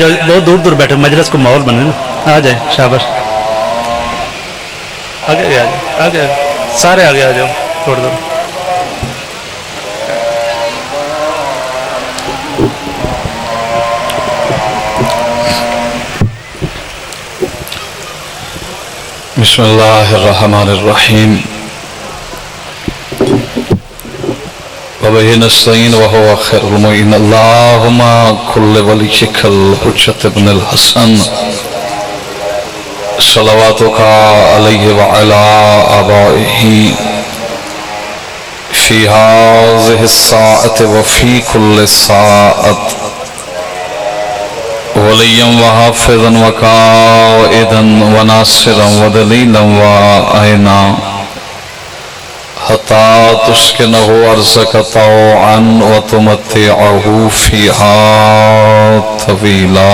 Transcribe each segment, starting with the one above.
بہت دور دور بیٹھے مجلس کو ماحول بنے نا. آ جائیں شاباش آگے آ جائیں آگے سارے آگے آ جاؤ تھوڑا دور. بسم اللہ الرحمن الرحیم وبه نستعین وهو خیر المعین اللہم کل ولیک الحجۃ ابن الحسن صلواتک علیہ وعلی آبائہ فی هذه الساعة وفی کل ساعة ولیا وحافظا وقائدا وناصرا ودلیلا وعینا حتی تسکنہ ارضک طوعا وتمتعہ فیہا طویلا.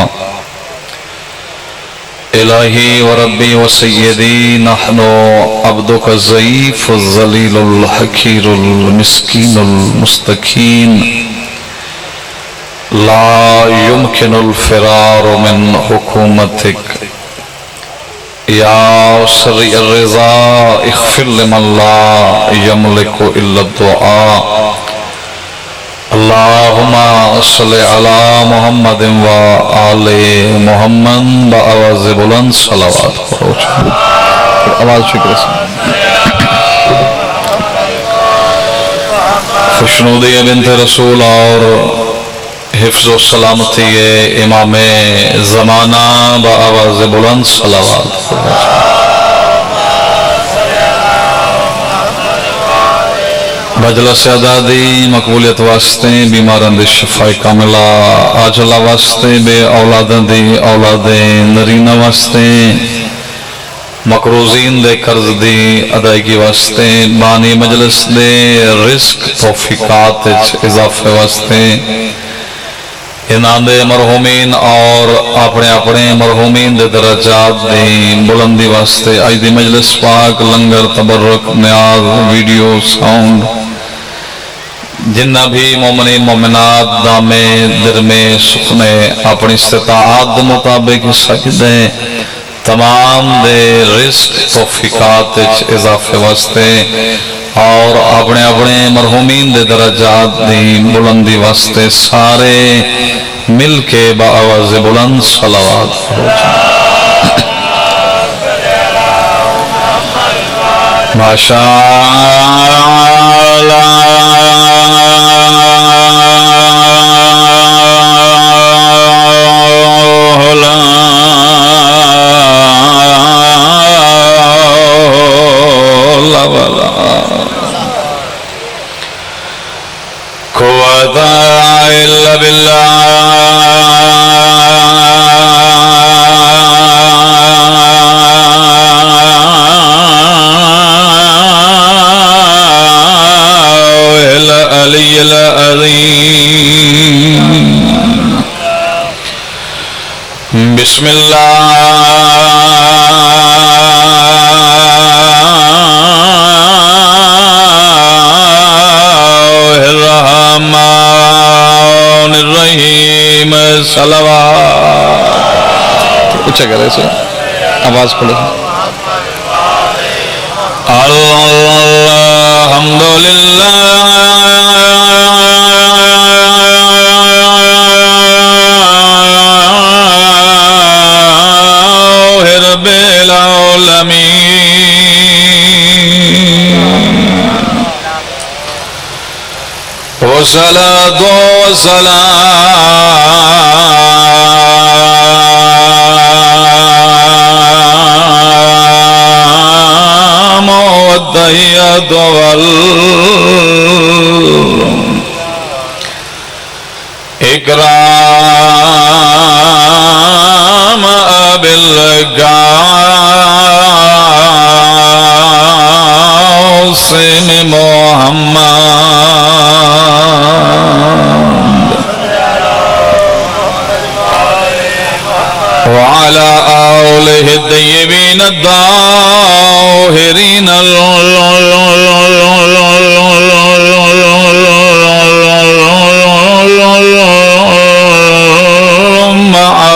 الہی وربی وسیدی نحن عبدک الضعیف الذلیل الحقیر المسکین المستکین لا يمكن الفرار من حکومتک یا سریع الرضا اغفر لمن لا يملك الا الدعاء. اللہم صلی علی محمد و آل محمد بآواز بلند صلوات. آواز فکر سے خوشنودی بنت رسول اور حفظ و سلامتی امام زمانہ بآواز بلند صلوات. مجلس اعدادی مقبولیت واسطے بیماران دی شفاء کاملہ عاجلہ واسطے بے اولادان دی اولاد نرینہ واسطے مقروضین دے قرض دی ادائیگی واسطے بانی مجلس دے رزق توفیقات اضافے واسطے انہاں دے مرحومین اور اپنے اپنے مرحومین دے درجات دی بلندی واسطے آج دی مجلس پاک لنگر تبرک نیاز ویڈیو ساؤنڈ جنہ بھی مومنین مومنات دامے درمے سخنے اپنی استطاعت مطابق سجدے تمام دے رزق توفیقات اضافے واسطے اور اپنے اپنے مرحومین دے درجات دی بلندی واسطے سارے مل کے بآواز بلند صلوات. ماشاءاللہ قوت الا باللہ العلی العظیم. بسم الرحمن الرحیم. صلوات اچھا کرے سے آواز کھولے. الحمدللہ رب العالمین والصلاة والسلام والتحيات والإكرام بالقاسم محمد وعلى آله الطيبين الطاهرين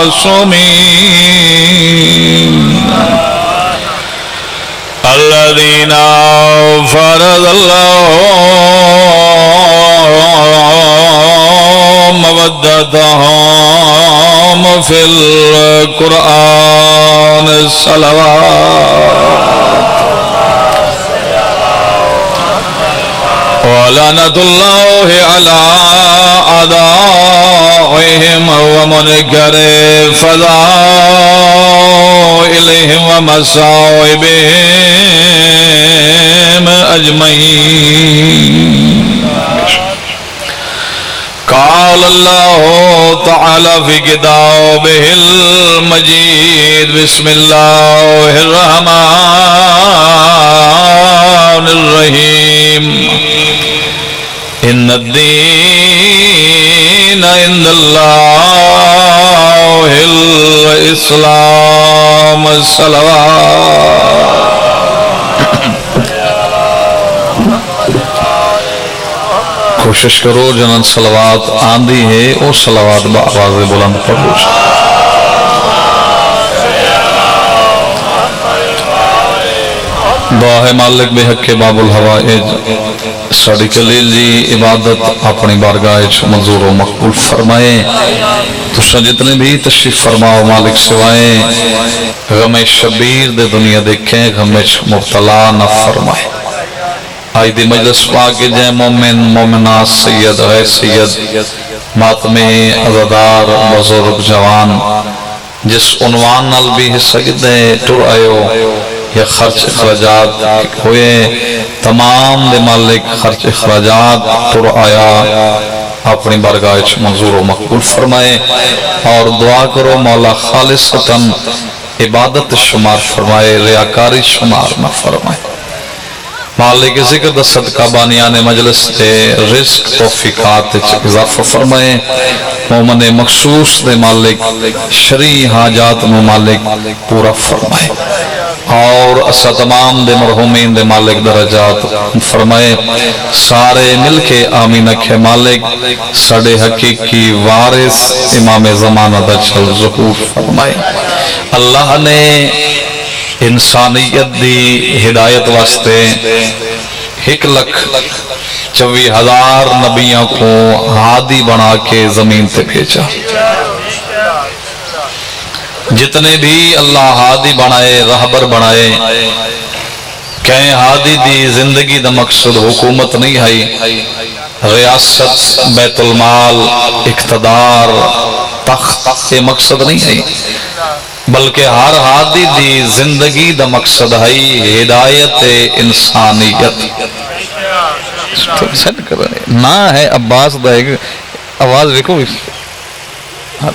المعصومين الذين فرض الله مودتهم في القرآن الصلوات ولعنة الله على أعدائهم ومنكر فضائلهم ومصائبهم أجمعين. قال الله تعالى في كتابه المجيد بسم الله الرحمن الرحيم إن الدين عند الله الإسلام الصلوات. کوشش کرو جنن صلوات آندھی ہے او صلوات بآواز بلند پڑھو. دعا ہے مالک بے حق باب الحوائج ساڑی کلیل جی عبادت اپنی بارگاہ منظور و مقبول فرمائے. تُسا جتنے بھی تشریف فرماؤ مالک سوائے غم شبیر دے دنیا دیکھیں غم مبتلا نہ فرمائے. آئی دی مجلس پاک جائے مومن مومنات سید غیر سید ماتمی عزادار بزرگ جوان جس عنوان نال بھی حصہ گدے ٹر آئیو یا خرچ اخراجات ہوئے تمام دے مالک خرچ اخراجات ٹر آیا اپنی بارگاہ منظور و مقبول فرمائے اور دعا کرو مولا خالصتاً عبادت شمار فرمائے ریاکاری شمار نہ فرمائے. مالک ذکر دا صدقہ بانیان مجلس دے رزق توفیقات اضافہ فرمائے. مومن مخصوص دے مالک شرعی حاجات میں مالک پورا فرمائے اور اسا تمام دے مرحومین دے مالک درجات فرمائے. سارے مل کے آمین اکھے مالک سڑے حقیقی وارث امام زمانہ دا چل ظہور فرمائے. اللہ نے انسانیت دی ہدایت واسطے 1,24,000 نبیوں کو ہادی بنا کے زمین تے بھیجا. جتنے بھی اللہ ہادی بنائے رہبر بنائے کہیں ہادی دی زندگی دا مقصد حکومت نہیں ہے ریاست بیت المال اقتدار تخت یہ مقصد نہیں ہے بلکہ ہر ہادی دی زندگی دا مقصد ہے ہدایت انسانیت. نہ ہے عباس دا ایک آواز دیکھو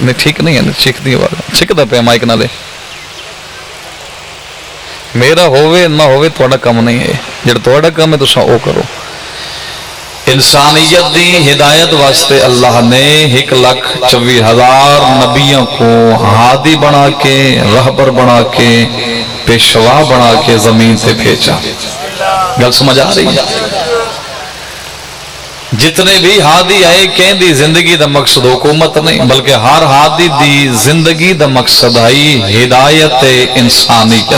نہیں ٹھیک نہیں ہے چیک دی آواز چیک دا پہ مائک نہ لے میرا ہوئے نہ ہوئے تھوڑا کم نہیں ہے جڑا تھوڑا کم ہے تو سا او کرو. انسانیت دی ہدایت واسطے اللہ نے 1,24,000 نبیوں کو ہادی بنا کے رہبر بنا کے پیشوا بنا کے زمین سے بھیجا. گل سمجھ آ رہی ہے؟ جتنے بھی ہادی آئے کہیں دی زندگی دا مقصد حکومت نہیں بلکہ ہر ہادی دی زندگی دا مقصد ہے ہدایت انسانیت.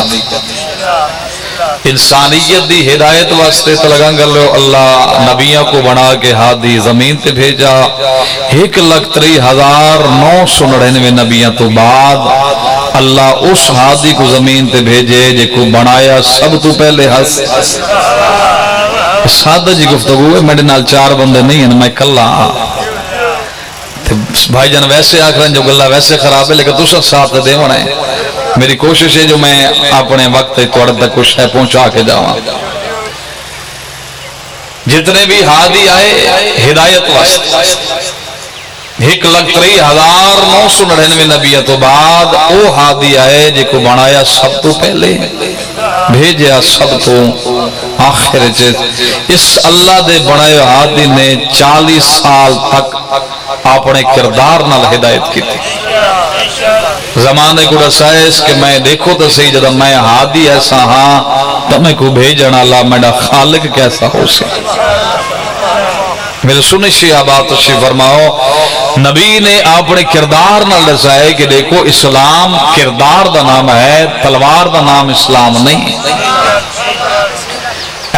انسانیت دی ہدایت واسطے تلگاں گل لو اللہ نبیوں کو بنا کے ہادی زمین تے بھیجا. 1,23,999 نبیوں تو بعد اللہ اس ہادی کو زمین تے بھیجے جے کو بنایا سب تو پہلے ہس. سادہ جی گفتگو ہے میرے نال 4 بندے نہیں ہیں میں کلا بھائی جان ویسے آخر جو گلہ ویسے خراب ہے لیکن دوسرا ساتھ دے ہونا ہے. میری کوشش ہے جو میں اپنے وقت تھوڑا تک کچھ ہے پہنچا کے جاؤں. جتنے بھی ہادی آئے ہدایت واسطے 1,23,999 نبیوں تو بعد او ہادی آئے جے کو بنایا سب تو پہلے بھیجیا سب تو آخر اس اللہ دے بنائے ہادی نے 40 سال تک اپنے کردار نال ہدایت کی تھی. زمانے کو رسائش کہ میں دیکھو تو صحیح جب میں ہادی ایسا ہاں تو میں کو بھیجنا اللہ میرا خالق کیسا ہو سکتا. میرے سنی شہابات تشریف فرماؤ، نبی نے اپنے کردار نال دسایا کہ دیکھو اسلام کردار دا نام ہے، تلوار دا نام اسلام نہیں۔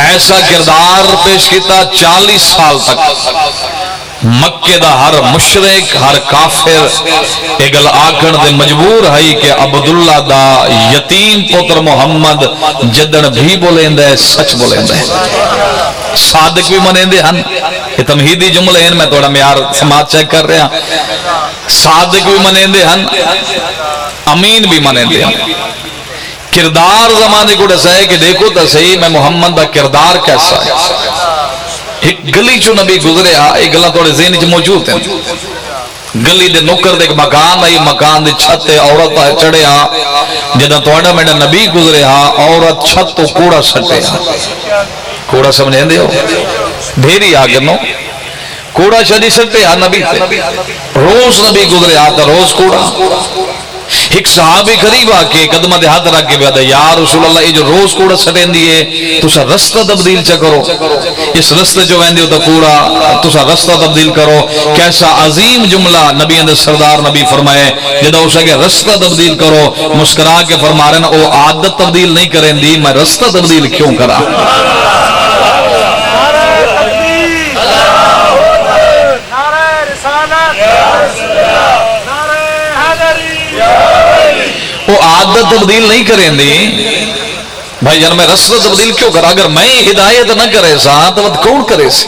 ایسا کردار پیش کیتا 40 سال تک مکے دا ہر مشرک ہر کافر اگل آکھن دے مجبور ہے کہ عبداللہ دا یتیم پتر محمد جدن بھی بولیں دے سچ بولیں دے، صادق بھی منیں دے ہن، یہ تمہیدی جملے ہیں، میں تھوڑا معیار سماعت چیک کر رہا، صادق بھی منیں دے ہن، امین بھی منیں دے ہن۔ کردار زمانے کو دسائے کہ دیکھو تا صحیح میں محمد دا کردار کیسا ہے۔ ایک گلی چو نبی گزرے ایک گلہ توڑے ذہنی چو موجود ہیں، گلی دے نکر دے ایک مکان ہے، مکان دے چھت ہے، عورت چڑھے جدہ توڑا میں نبی گزرے عورت چھت تو کوڑا سٹے کوڑا سمجھیں دے ہو ڈھیری آگر نو کوڑا شدی سٹے نبی تے روز نبی گزرے تا روز کوڑا۔ ایک صحابی قریب آکے قدمہ دے ہاتھ رکھ کے بیادہ یا رسول اللہ یہ جو روز کوڑا سٹیں دیئے تو سا رستہ تبدیل چا کرو، اس رستہ جو ویندے ہو تا کوڑا تو سا رستہ تبدیل کرو۔ کیسا عظیم جملہ نبی اندر سردار نبی فرمائے جدہ اسے کہ رستہ تبدیل کرو، مسکرا کے فرما رہے نا او عادت تبدیل نہیں کریں دی، میں رستہ تبدیل کیوں کرا؟ وہ عادت تبدیل نہیں کریں دی بھائی جان، میں رستہ تبدیل کیوں کرا؟ اگر میں ہدایت نہ کرے سا تو کون کرے سی؟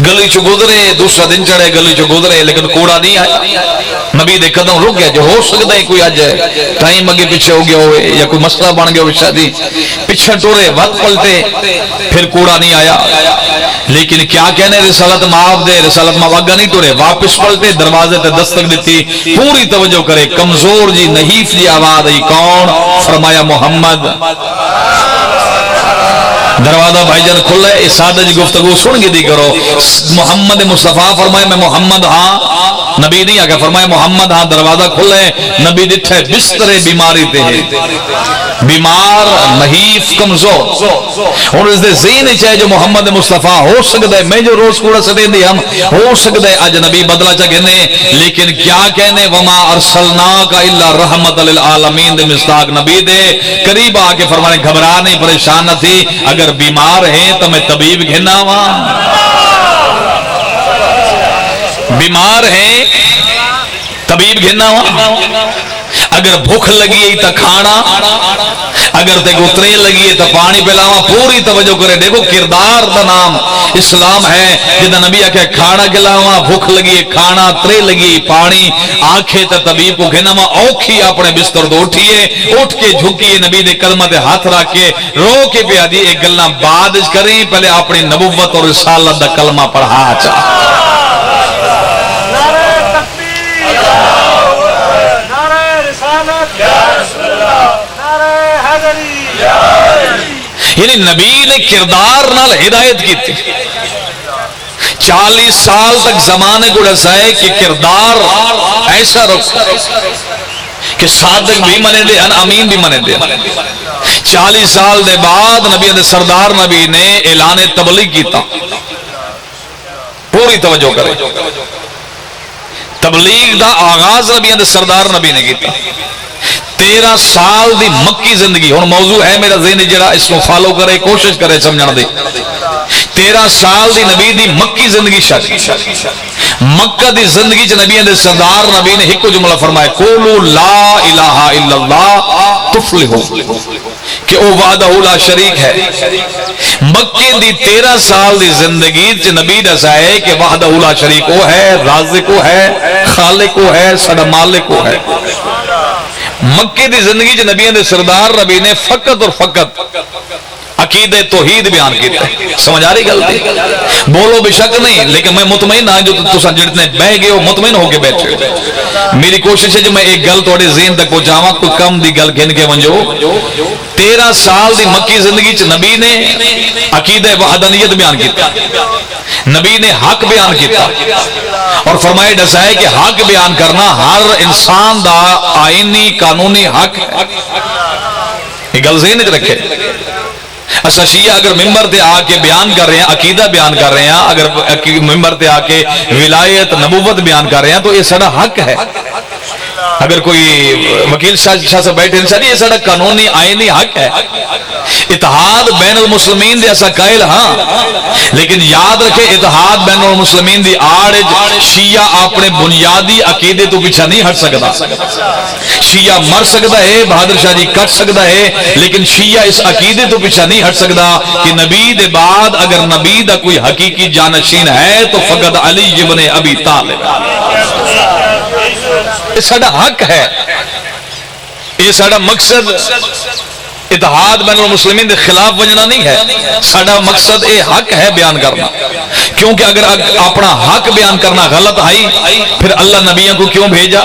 گلی چو گزرے دوسرا دن چڑھے گلی چو گزرے لیکن کوڑا نہیں آیا، نبی دے قدم رک گیا، جو ہو سکتا ہے کوئی آ جائے ٹائم اگے پیچھے ہو گیا ہوئے یا کوئی مسئلہ بن گیا ہوئے شادی پیچھے ٹورے وقت پلٹے پھر کوڑا نہیں آیا، لیکن کیا کہنے رسالت معاف دے، رسالت معاف آگا نہیں ٹورے واپس پلٹے دروازے تے دستک دیتی، پوری توجہ کرے، کمزور جی نحیف جی آواز آئی، کون؟ فرمایا محمد۔ دروازہ بھائی جان کھلے، اس سادہ جی گفتگو سن گی دی کرو، محمد مصطفیٰ فرمائے میں محمد ہاں، نبی نہیں آگا فرمائے محمد ہاں، دروازہ کھلے، نبی دٹھے بستر بیماری تے ہیں، بیمار نحیف کمزور، اور اس دے ذہن چاہے جو محمد مصطفیٰ ہو سکتا ہے، میں جو روز کوڑا سٹیں دی ہم ہو سکتا ہے آج نبی بدلا چا کہنے، لیکن کیا کہنے وما ارسلناک الا رحمت للعالمین دے مصداق نبی دے قریب آکے فرمانے گھبرا نہیں پریشان نہ تھی، اگر بیمار ہیں تو میں طبیب گھنا ہوا، بیمار ہیں طبیب گھنا ہوا، اگر بھوک لگی ہے تو کھانا، اگر تے گترے لگی ہے تو پانی پلاوا، پوری توجہ کرے، دیکھو کردار دا نام اسلام ہے، جدہ نبی آکھے کھانا کھلاوا، بھوک لگی ہے کھانا، ترے لگی پانی، آنکھیں تا طبیب کو گھنما، اوکھی اپنے بستر دو اٹھئے، اٹھ کے جھکیے، نبی دے قدمہ دے ہاتھ رکھ کے رو کے پیا دی، ایک گلنا بعد کریں، پہلے اپنی نبوت اور رسالت دا کلمہ پڑھا چاہ۔ یعنی نبی نے کردار نال ہدایت کی تھی، 40 سال تک زمانے کو رسائے کہ کردار ایسا رکھو کہ صادق بھی منے دے امین بھی منے دے۔ 40 سال دے بعد نبی نے سردار نبی نے اعلان تبلیغ کیتا، پوری توجہ کرے، تبلیغ دا آغاز نبی نے سردار نبی نے کیتا۔ 13 سال دی مکی زندگی، ہون موضوع ہے میرا ذہن جڑا اس کو فالو کرے، کوشش کرے سمجھنا دے۔ 13 سال دی نبی دی مکی زندگی شک، مکہ دی زندگی چ نبی دے سردار نبی نے ایک جملہ فرمایا، قولوا لا الہ الا اللہ تفلحوا، کہ او وحدہ لا شریک ہے۔ مکہ دی 13 سال دی زندگی چ نبی دسائے کہ وحدہ لا شریک وہ ہے، رازق وہ ہے، خالق وہ ہے، سڈا مالک وہ ہے۔ مکہ دی زندگی چ نبی دے سردار نبی نے فقط اور فقط عقید توحید بیان کیتا ہے، سمجھ آ رہی گل دی؟ بولو بے شک نہیں، لیکن میں مطمئن ہاں جو تساں جتنے بہ گئے ہو مطمئن ہو کے بیٹھے ہو۔ میری کوشش ہے جو میں ایک گل تھوڑے ذہن تک پہنچاواں، کوئی کم دی گل گن کے ونجو۔ 13 سال دی مکی زندگی چ نبی نے عقیدہ وحدانیت بیان کیتا، نبی نے حق بیان کیتا اور فرمائے دسائے کہ حق بیان کرنا ہر انسان دا آئینی قانونی حق ہے۔ یہ گل ذہن وچ رکھے، اسا شیعہ اگر ممبر تے آ کے بیان کر رہے ہیں، عقیدہ بیان کر رہے ہیں، اگر ممبر تے آ کے ولایت نبوت بیان کر رہے ہیں تو یہ سارا حق ہے. اگر کوئی وکیل شاہ سے بیٹھے انسان یہ سارا قانونی آئینی حق ہے. اتحاد بین المسلمین دے ایسا قائل ہاں، لیکن یاد رکھے اتحاد بین المسلمین دی آڑ شیعہ اپنے بنیادی عقیدے تو پیچھا نہیں ہٹ سکتا. شیعہ مر سکتا ہے، بہادر شاہ جی کٹ سکتا ہے، لیکن شیعہ اس عقیدے تو پیچھا نہیں ہٹ سکتا کہ نبی دے بعد اگر نبی دا کوئی حقیقی جانشین ہے تو فقط علی ابن ابی طالب. یہ ساڑا حق ہے، یہ ساڑا مقصد اتحاد بین المسلمین دے خلاف وجنا نہیں ہے. ساڑا مقصد یہ حق ہے بیان کرنا، کیونکہ اگر اپنا حق بیان کرنا غلط آئی پھر اللہ نبیوں کو کیوں بھیجا؟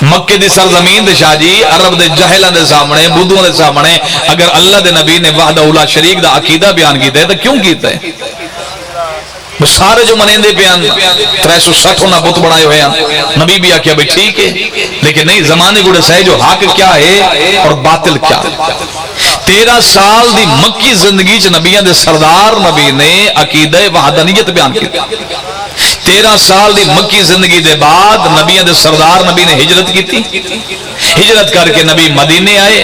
مکے دی سرزمین دے شاہ جی عرب دے جہلان دے سامنے بدھوں دے سامنے اگر اللہ دے نبی نے وحدہ لا شریک دا عقیدہ بیان کیتا ہے تو کیوں کیتا ہے؟ سارے جو منیندے بیان 360 ہونا بت بنائے ہوئے ہیں، نبی بھی آکیا بھئی ٹھیک ہے، لیکن نہیں زمانے گوڑے سہے جو حق کیا ہے اور باطل کیا ہے. 13 سال دی مکی زندگی چ نبیاں دے سردار نبی نے عقیدہ وحدانیت بیان کی. 13 سال دی مکی زندگی دے بعد نبیاں دے سردار نبی نے ہجرت کی تھی. ہجرت کر کے نبی مدینے آئے.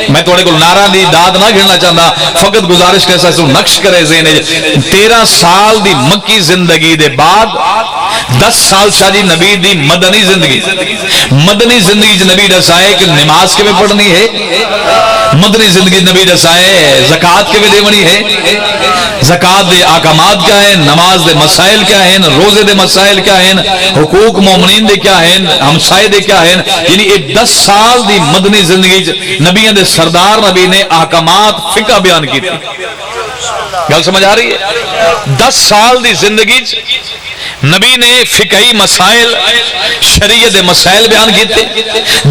میں توڑے کو نعرہ دی داد نہ گھرنا چاہتا، فقط گزارش کیسا سو نقش کرے ذہن. 13 سال دی مکی زندگی دے بعد 10 سال شاہ جی نبی دی مدنی زندگی. مدنی زندگی جو نبی دسائے کہ نماز کے میں پڑھنی ہے، مدنی زندگی نبی دسائے زکاة کے میں دیونی ہے. زکاة دے آکامات کیا ہیں، نماز دے مسائل کیا ہیں، روزے دے مسائل کیا ہیں، حقوق مومنین دے کیا ہیں، ہمسائے دے کیا ہیں. یعنی ایک 10 سال دی مدنی زندگی نبیوں دے سردار نبی نے احکامات فقہ بیان کی تھی. گل سمجھ آ رہی ہے؟ 10 سال دی زندگی نبی نے فقہی مسائل شریعت مسائل بیان کیتے.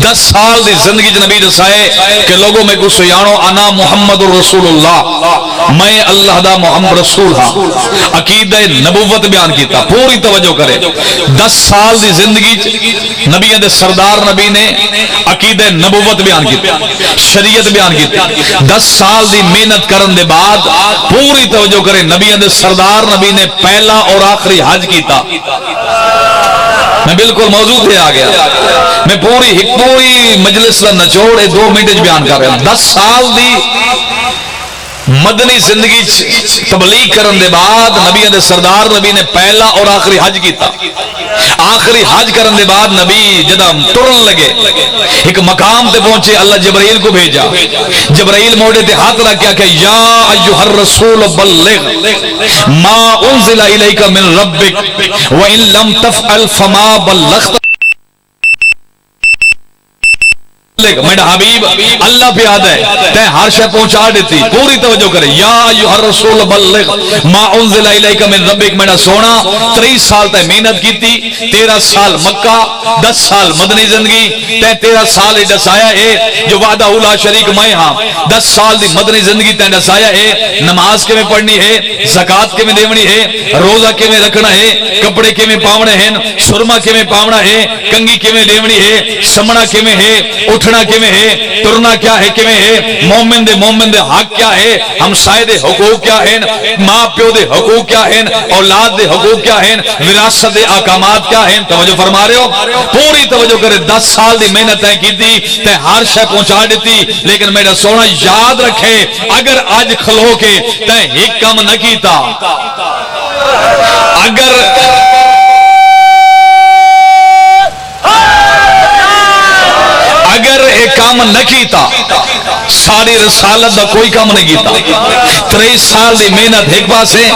10 سال دی زندگی نبی دسائے کہ لوگوں میں کچھ جانو انا محمد رسول اللہ، میں اللہ دا محمد رسول ہاں. عقیدہ نبوت بیان کیتا. پوری توجہ کرے. 10 سال دی زندگی نبی دے سردار نبی نے عقیدہ نبوت بیان کیتا، شریعت بیان کیتی. 10 سال دی محنت کرن دے بعد پوری توجہ کرے نبی دے سردار نبی نے پہلا اور آخری حج کیتا. میں بالکل موضوع پہ آ گیا. میں پوری مجلس کا نچوڑ 2 منٹ بیان کر رہا ہوں. 10 سال دی مدنی زندگی تبلیغ کرن دے بعد نبی دے سردار نبی نے پہلا اور آخری حج کیتا. آخری حج کرن دے بعد نبی جدا ٹرن لگے ایک مقام تے پہنچے. اللہ جبرائیل کو بھیجا. جبرائیل موڑے تے ہاتھ رکھیا کہ یا ایھا الرسول بلغ ما انزل الیک من ربک وان لم تفعل فما بلغت. میرا حبیب اللہ پہ آدھا ہے تے ہر شے پہنچا دیتی. پوری توجہ کرے. یا ایھا الرسول بلغ ما انزل الیک من ربک. میرا سونا 23 سال تے محنت کیتی. 13 سال مکہ، 10 سال مدنی زندگی تے 13 سال دسایا ہے جو وعدہ لا شریک میں ہاں. 10 سال دی مدنی زندگی تے دسایا ہے نماز کے میں پڑھنی ہے، زکات کے میں دیونی ہے، روزہ کے میں رکھنا ہے، کپڑے کے میں پاونے ہیں، سرما کے میں پاونا ہے، کنگی کے میں دیونی ہے، سمنا کے میں ہے، اٹھنا کے میں ہے، ترنا کیا ہے کے میں ہے، مومن دے حق کیا ہے، ہمسائے دے حقوق کیا ہیں، ماں پیو دے حقوق کیا ہیں، اولاد دے حقوق کیا ہیں، وراثت دے احکامات کیا ہیں. توجہ فرما رہے ہو؟ پوری توجہ کرے. 10 سال دی محنت ہے کیتی تے ہر شے پہنچا دیتی. لیکن میرا سونا یاد رکھے اگر آج کھلو کے تے ایک کام نہ کیتا، اگر ایک کام نہ کیتا ساری رسالت دا کوئی کام نہیں کیتا. 23 سال دی محنت ایک پاس ہے،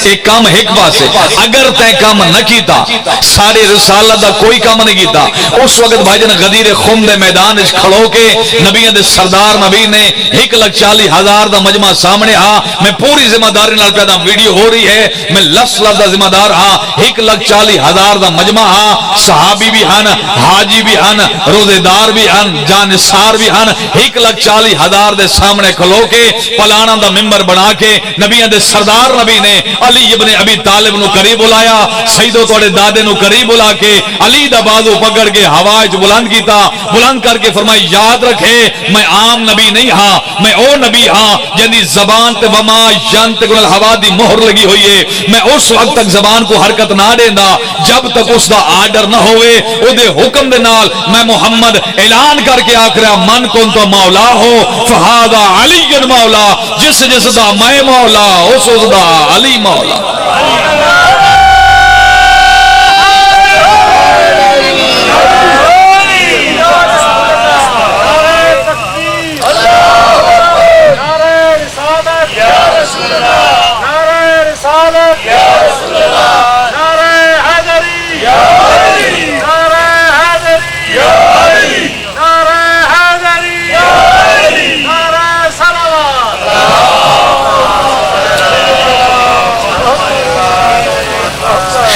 ایک کام ایک پاس ہے. اگر تے کام نہ کیتا ساری رسالت دا کوئی کام نہیں کیتا. اس وقت بھائی جان غدیر خم دے میدان وچ کھڑو کے نبی دے سردار نبی نے 1,40,000 دا مجمع سامنے ہاں. میں پوری ذمہ داری نال پیدا ویڈیو ہو رہی ہے، میں لفظ دا ذمہ دار ہاں. 1,40,000 دا مجمع ہاں. صحابی بھی ہن، حاجی بھی ہن، روزے دار بھی ہن، جان انصار بھی ہن 1,40,000 دے سامنے کھلو کے پلانا دا ممبر بنا کے نبیاں دے سردار نبی نے علی ابن ابی طالب نو قریب بلایا، سیدو توڑے دادے نو قریب بلا کے علی دا بازو پکڑ کے ہوا وچ بلند کیتا، بلند کر کے فرمایا یاد رکھے میں عام نبی نہیں ہاں، میں او نبی ہاں جنی زبان تے وما ینطق عن الہوا دی مہر لگی ہوئی ہے، میں اس وقت تک زبان کو حرکت نہ دیندا جب تک اس دا آرڈر نہ ہوئے، او دے حکم دے نال میں محمد اعلان کر کے آکھرا من کنت مولا ہو فہذا علی مولا، جس دا میں مولا اس دا علی مولا۔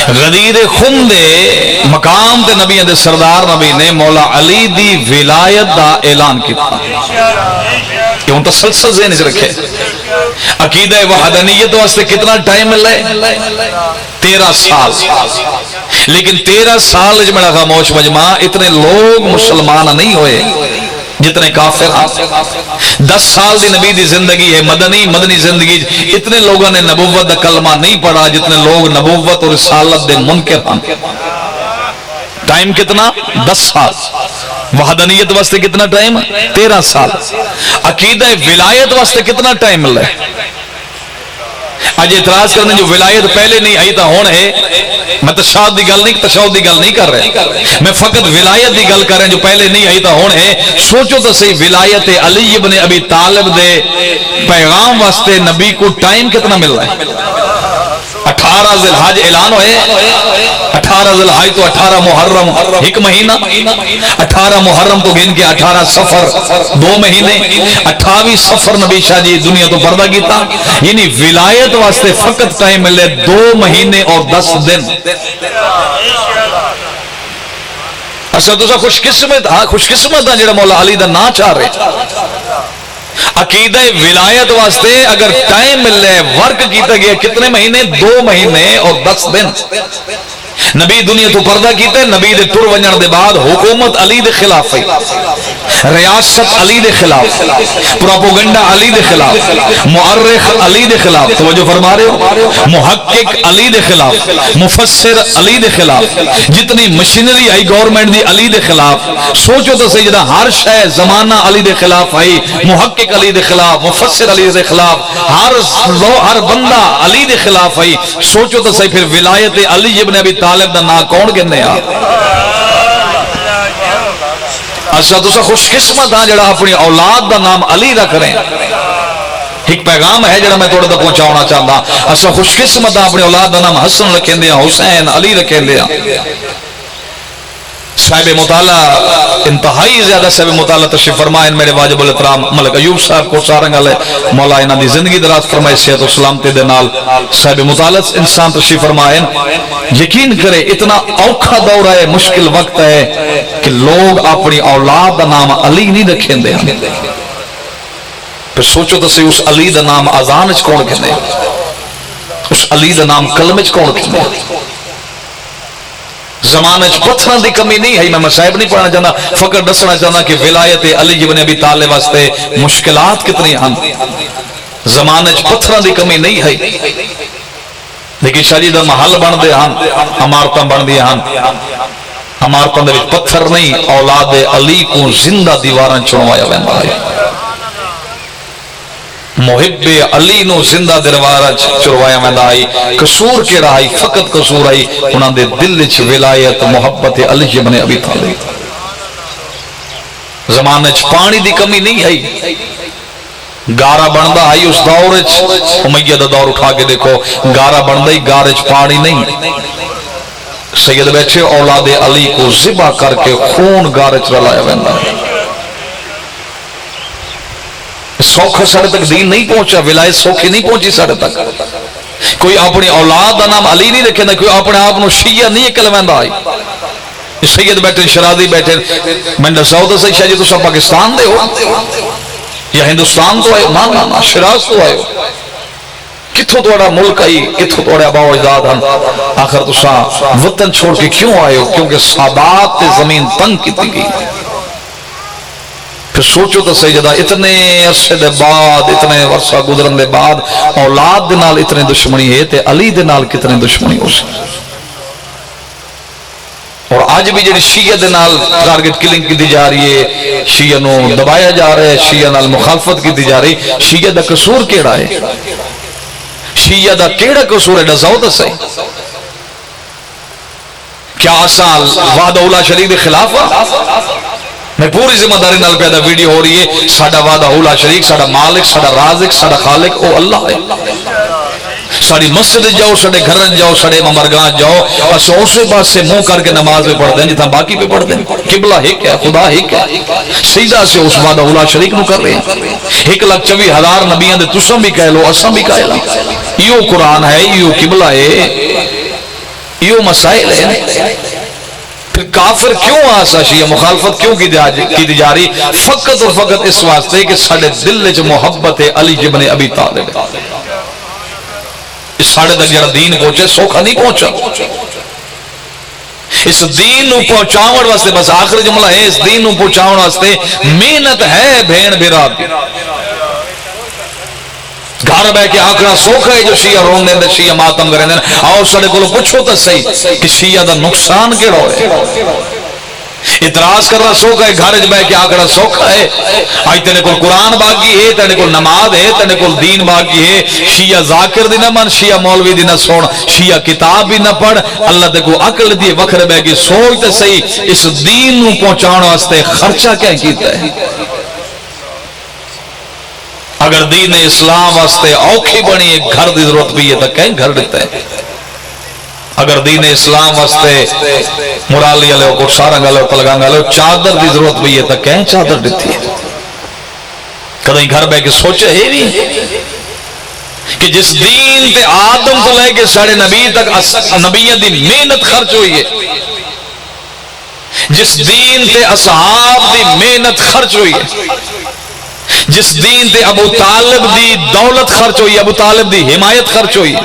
غدیر خم دے مقام تے نبی دے سردار نبی نے مولا علی دی ولایت دا اعلان کیتا، کیوں تسلسل ذہن وچ رکھے۔ عقیدہ وحدانیت واسطے کتنا ٹائم ملے؟ 13 سال، لیکن 13 سال وچ میرا خاموش مجمع اتنے لوگ مسلمان نہیں ہوئے جتنے کافر ہیں۔ 10 سال دی نبی دی زندگی ہے مدنی زندگی، اتنے لوگوں نے نبوت دا کلمہ نہیں پڑھا جتنے لوگ نبوت اور رسالت دے منکر ہیں۔ ٹائم کتنا؟ 10 سال۔ وحدانیت واسطے کتنا ٹائم؟ 13 سال۔ عقیدہ ولایت واسطے کتنا ٹائم مل رہا ہے؟ آج اعتراض کرنے جو ولایت پہلے نہیں آئی تا ہون ہے، میں تشہد دی گل نہیں کر رہے، میں فقط ولایت دی گل کر رہے ہیں جو پہلے نہیں آئی تا ہون ہے۔ سوچو تو صحیح ولایت علی ابن ابی طالب دے پیغام واسطے نبی کو ٹائم کتنا مل رہا ہے؟ 18 ذی الحج اعلان ہوئے، 18 ذی الحج تو 18 محرم ایک مہینہ، 18 محرم تو گن کے 18 سفر 2 مہینے، 28 سفر نبی شاہ جی دنیا تو پردہ کیتا، یعنی ولایت واسطے فقط ٹائم ملے 2 مہینے اور 10 دن۔ اچھا تو خوش قسمت ہاں جڑا مولا علی دا نا چاہ رہے۔ عقیدہ ولایت واسطے اگر ٹائم مل رہے ورک کیتا گیا کتنے مہینے؟ 2 مہینے اور 10 دن۔ نبی دنیا تو پردہ کیتے، نبی دے ٹر ونجن دے بعد حکومت علی دے خلاف ہے، ریاست علی دے خلاف، پروپیگنڈا علی دے خلاف، مؤرخ علی دے خلاف، توجہ فرما رہے ہو، محقق علی دے خلاف، مفسر علی دے خلاف، جتنی مشینری آئی گورنمنٹ دی علی دے خلاف۔ سوچو تو صحیح جدا ہر شے زمانہ علی دے خلاف آئی، محقق علی دے خلاف، مفسر علی دے خلاف، ہر بندہ علی دے خلاف آئی۔ سوچو تو صحیح پھر ولایت علی ابن ابی طالب دا نا کون کہنے آ؟ اچھا تو خوش قسمت ہاں جڑا اپنی اولاد دا نام علی رکھ رہے ہیں۔ ایک پیغام ہے جڑا میں توڑے دا پہنچاؤنا چاہتا، اچھا خوش قسمت ہاں اپنی اولاد دا نام حسن رکھیں دیا، حسین علی رکھیں دیا۔ صاحب مطالعہ انتہائی زیادہ صاحب مطالعہ تشریف فرمائیں میرے واجب الاحترام ملک ایوب صاحب کو سارنگا لے مولا انہاں دی زندگی دراز فرمائے، صحت و سلامتی دے نال صاحب مطالعہ انسان تشریف فرمائیں۔ یقین کرے اتنا اوکھا دور ہے، مشکل وقت ہے کہ لوگ اپنی اولاد دا نام علی نہیں رکھیں دے۔ پھر سوچو تو صحیح اس علی دا نام اذان وچ کون کہندے، اس علی دا نام کلمے وچ کون کہندے؟ زمانے پتھروں دی کمی نہیں ہے، میں مسائب نہیں پڑھنا چاہتا، فقط دسنا چاہتا کہ ولایت علی ابن ابی طالب واسطے مشکلات کتنی ہیں۔ زمانے پتھروں دی کمی نہیں ہے، لیکن شاید دا محل بن دے ہن، عمارتاں بن دی ہن، عمارتاں دے وچ پتھر نہیں، اولاد علی کو زندہ دیواراں چنوایا ویندا ہے۔ محب علی نو زندہ دربارہ چروایا میں آئی، قصور کے رہائی فقط قصور آئی انہاں دے دل چ ولایت محبت علی ابن ابی طالب۔ زمانے چ پانی دی کمی نہیں ہے، گارا بندا آئی اس دور چ، امیہ دا دور اٹھا کے دیکھو گارا بندا ہی گارے چ پانی نہیں۔ سید بیٹھے اولاد علی کو ذبح کر کے خون گارے چ رلایا ویندا ہے۔ سوکھا ساڑھے تک دین نہیں پہنچا، ولایت سوکھی نہیں پہنچی ساڑھے تک۔ کوئی اپنی اولاد دا نام علی نہیں رکھے، کوئی اپنے آپ نو شیعہ نہیں کلمیندا آئی۔ سید بیٹھے شرازی بیٹھے میں دساؤ تو صحیح شاہ جی تو پاکستان دے ہو یا ہندوستان تو آئے نا نا شراز تو آئے ہو کتھو توڑا ملک آئی کتھو توڑا باو اجداد ہم آخر تو وطن چھوڑ کے کیوں آئے ہو کیونکہ سادات زمین تنگ کی تھی گئی پھر سوچو تو سیدہ اتنے عرصے دے بعد اتنے ورسہ گزرن دے بعد اولاد دے نال اتنے دشمنی ہے تے علی دے نال کتنے دشمنی ہو سکتے اور آج بھی جنہی شیعہ دے نال ٹارگٹ کلنگ کی دی جا رہی ہے شیعہ نو دبایا جا رہا ہے شیعہ نال مخالفت کی دی جا رہی شیعہ دا قصور کیڑا ہے شیعہ دا کیڑا قصور ہے دساؤ تو صحیح کیا آسان وعدہ اولا شریف دے خلاف میں پوری ذمہ داری نال پیدا ویڈیو ہو رہی ہے ساڑا وعدہ اولا شریک ساڑا مالک ساڑا رازق ساڑا خالق او اللہ ہے ساڑی مسجد جاؤ ساڑے گھرن جاؤ ساڑے ممرگان جاؤ بس اسے بات سے منہ کر کے نماز میں پڑھ دیں جتنا باقی پہ پڑھ دیں قبلہ ایک ہے خدا ایک ہے سیدھا سے اس وعدہ اولا شریک نو کر رہے ہیں 1,24,000 نبیان دے تسم بھی کہہ لو اسم بھی کہہ لو یہ قرآن ہے یہ قبلہ ہے یہ مسائل ہے پھر کافر کیوں آسا شیعہ مخالفت کیوں کی دی جا رہی فقط اور فقط اس واسطے کہ ساڑھے دل جو محبت ہے علی ابن ابی طالب اس ساڑھے تک جڑا دین پہنچے سوکھا نہیں پہنچا اس دین نو پہنچاون واسطے بس آخر جملہ ہے اس دین نو پہنچاون واسطے محنت ہے بھین بیرا گھر بے کے آکڑا سوکھا ہے جو شیعہ رون دیں دے شیعہ ماتم کریں دیں آؤ سڑے کو پوچھو تو صحیح کہ شیعہ دا نقصان کیڑا ہے اعتراض کر رہا سوکھا ہے گھر بے کے آکڑا سوکھا ہے آئی تینے کو قرآن باقی ہے تینے کو نماز ہے تینے کو دین باقی ہے شیعہ ذاکر دی نہ من شیعہ مولوی دی نہ سون شیعہ کتاب بھی نہ پڑھ اللہ تے کو عقل دی وکھر بے کی سوچ تے صحیح اس دین نو پہنچاؤن واسطے خرچہ کیا کیتا ہے اگر دین اسلام واسطے اوکھی بنی ایک گھر دی ضرورت بھی ہے تو کہیں گھر دیتا ہے اگر دین اسلام واسطے مرالی علیہ کو سارا گلو تلگان گلو چادر دی ضرورت بھی ہے تو کہیں چادر دیتی ہے کدیں گھر بے کے سوچے ہے بھی کہ جس دین تے آدم تو لے کے ساڑھے نبی تک نبیہ دی محنت خرچ ہوئی ہے جس دین تے اصحاب دی محنت خرچ ہوئی ہے جس دین تے ابو طالب دی دولت خرچ ہوئی ابو طالب دی حمایت خرچ ہوئی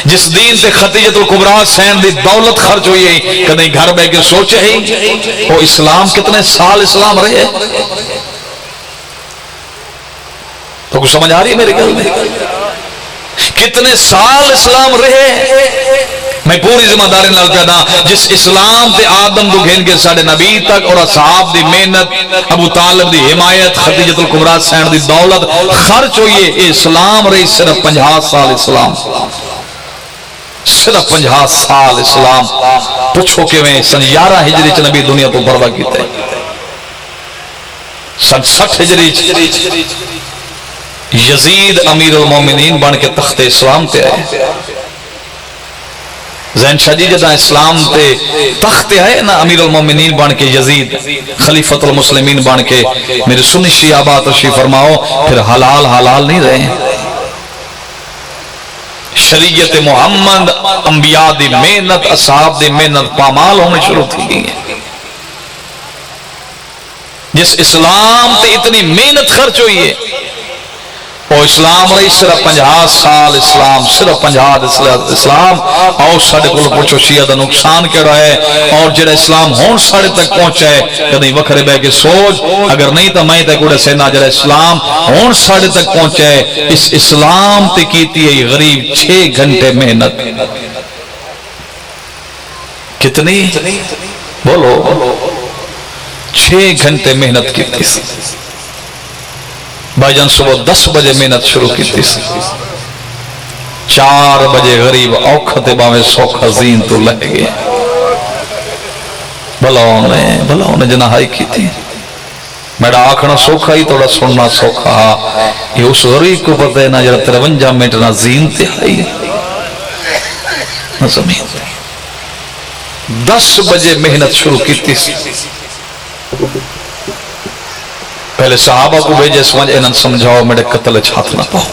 جس دین تے خدیجۃ الکبریٰ سین دی دولت خرچ ہوئی ہے کدیں گھر بے کے سوچے ہی وہ اسلام کتنے سال اسلام رہے تو کچھ سمجھ آ رہی ہے میرے گھر میں کتنے سال اسلام رہے میں پوری ذمہ داری نال پیدا جس اسلام تے آدم دو گھن کے ساڑھے نبی تک اور اصحاب دی محنت ابو طالب دی حمایت خدیجۃ الکبریٰ سین دی دولت خرچ ہوئی ہے اسلام رہی صرف 50 سال اسلام صرف 50 سال اسلام پوچھو کہ میں سن 11 ہجری چ نبی دنیا تو پروا کیتے سن 60 ہجری یزید امیر المومنین بن کے تخت اسلام تے آئے زین شاہ جی جدہ اسلام تے تخت آئے نا امیر المومنین بن کے یزید خلیفۃ المسلمین بن کے میرے سنی شیعہ بات تشریف فرماؤ پھر حلال حلال نہیں رہے شریعت محمد انبیاء دی محنت اصحاب دی محنت پامال ہونے شروع تھی گئی ہے جس اسلام تے اتنی محنت خرچ ہوئی ہے وہ اسلام رہی صرف 50 سال اسلام صرف 50 اسلام اور ساڑھے کو پوچھو شیعہ دا نقصان کیڑا ہے اور جڑا اسلام ہون ساڑھے تک پہنچا ہے کدیں وکھرے بے کے سوچ اگر نہیں تو میں تک اڑے سینا جڑا اسلام ہون ساڑھے تک پہنچا ہے اس اسلام تے کیتی ہے غریب 6 گھنٹے محنت کتنی بولو 6 گھنٹے محنت کیتی سی بھائی جان صبح 10 بجے محنت شروع کی تھی 4 بجے غریب اوکھتے باویں سوکھا زین تو لے گئے بھلاؤں نے جناحائی کی تھی میرا آکھنا سوکھا ہی توڑا سننا سوکھا یہ اس غریب کو پتہ ہے نا جرہ 53 منٹ نہ زین تے آئی نہ زمین 10 بجے محنت شروع کی تھی پہلے صحابہ کو بھیجے سمجھ انہاں سمجھاؤ میرے قتل چھات نہ پاؤ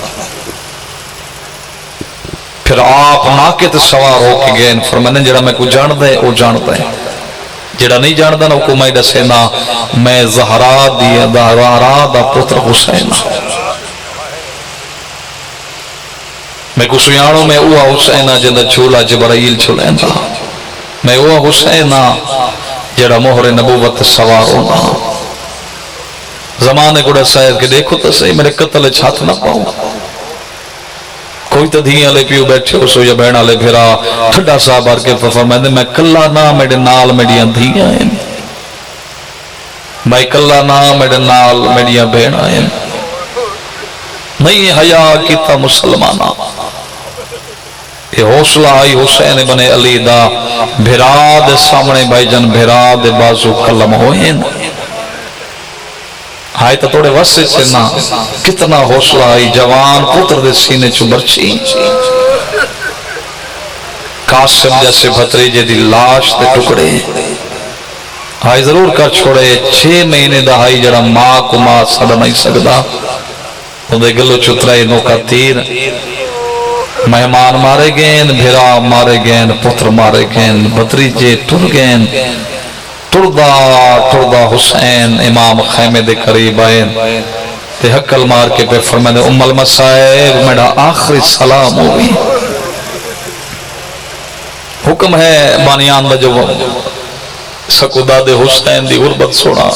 پھر آپ ناکے تے سوار ہو کے گئے فرمانے جڑا میں کو جاندا ہے وہ جاندا ہے جڑا نہیں جاندا نا کو میں دسینا میں زہرا دا پتر حسین میں کو سیاڑوں میں اوہ حسین جندا جھولا جبرائیل چھلیندا میں اوہ حسین جڑا مہر نبوت سوار ہونا زمانے کو ڈسائے کہ دیکھو تو صحیح میرے قتل چھات نہ پاؤں کوئی تو دھیاں لے پیو بیٹھے ہو سو یا بہنا لے پھرا ٹھڈا صاحب آر کے فرمائے میں کلا نہ میرے نال میڈیاں دھیاں ہیں میں کلا نہ میرے نال میڈیاں بہنا ہیں نہیں حیا کیتا مسلمانہ یہ حوصلہ آئی حسین بن علی دا بھراد سامنے بھائی جن بھراد بازو کلم ہوئے ہائی تو توڑے وسے سے نا کتنا حوصلہ آئی جوان پتر دے سینے چو برچی قاسم جیسے بھتریجے دی لاش دے ٹکڑے ہائی ضرور کر چھوڑے 6 مہینے دا ہائی جڑا ماں کو ماں سڑ نہیں سکتا تو دے گلو چترائی نوکا تیر مہمان مارے گئن بھیرا مارے گئن پتر مارے گئن بھتریجے ٹر گئن ٹردہ حسین امام خیمے دے قریب آئین تے حقل مار کے پہ فرمائے ام المصائب میرا آخری سلام ہوئی حکم ہے بانیان دا جو سکو داد حسین دی غربت سوڑا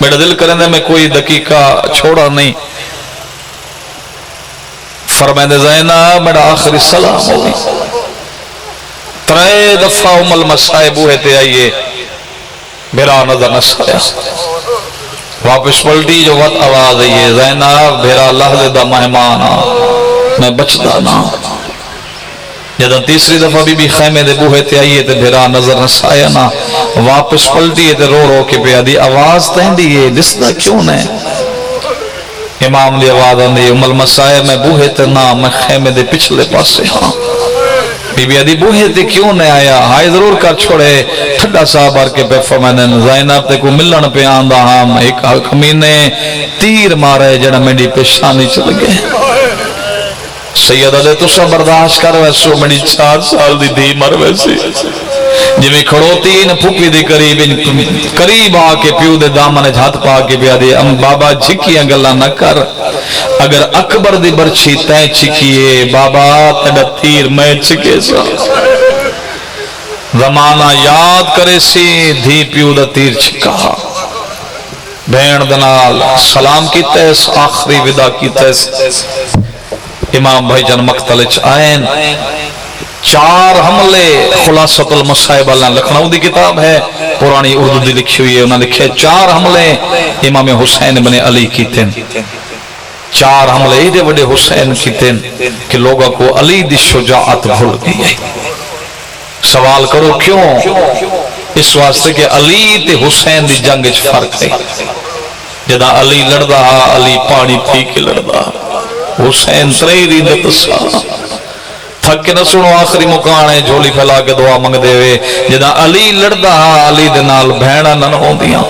میرا دل کرنے میں کوئی دقیقہ چھوڑا نہیں فرمائے زینب میرا آخری سلام ہوئی 3 دفعہ ام المصائب ہوئے تے آئیے بھیرا نظر نہ سایا واپس پلٹی جو وقت آواز آئیے زینب بھیرا لحظے دا مہمانا میں بچدا نا جدہ تیسری دفعہ بی بی خیمے دے بوہے تے آئیے تے بھیرا نظر نہ سایا نا واپس پلٹی تے رو رو کے پہ دی آواز تین دیئے دستا کیوں نے امام دی آواز آن دی ام المصائب میں بوہے تے نا میں خیمے دے پچھلے پاسے ہاں بی بی ادی بوہے تے کیوں نہ آیا ہائی ضرور کر چھوڑے ٹھڈا صاحب آر کے پہ فرمائنے زینب تے کو ملن پہ آندہ ہم ایک کمینے تیر مارے جڑا میری پیشانی چل گئے سیدہ دے تو سا برداشت کر ویسو میری 4 سال دی دی مر ویسی جمیں کھڑوتی ان پھوپی دی قریب آکے پیو دے دامن جھات پا کے بیا دے ام بابا جھکیاں گلا نہ کر اگر اکبر دی برچی تے چکیے بابا تیڑا تیر میں چکے سا زمانہ یاد کرے سی دھی پیو دا تیر چکا بین دنال سلام کی تیس آخری ودا کی تیس امام بھائی جن مقتلچ آئین 4 حملے خلاصۃ المصائب اللہ لکھنؤ دی کتاب ہے پرانی اردو دی لکھی ہوئی ہے انہوں نے لکھے 4 حملے امام حسین بن علی کی تین 4 حملے ایڈے وڈے حسین کی تین کہ لوگوں کو علی دی شجاعت بھول گئی سوال کرو کیوں اس واسطے کہ علی تے حسین دی جنگ اچ فرق ہے جدا علی لڑدا علی پانی پی کے لڑدا حسین تریری دتسا تھک کے نہ سنو آخری مکانے جھولی پھیلا کے دعا منگ دے وے جدا علی لڑدا علی دے نال بہنا نہ ہوندیاں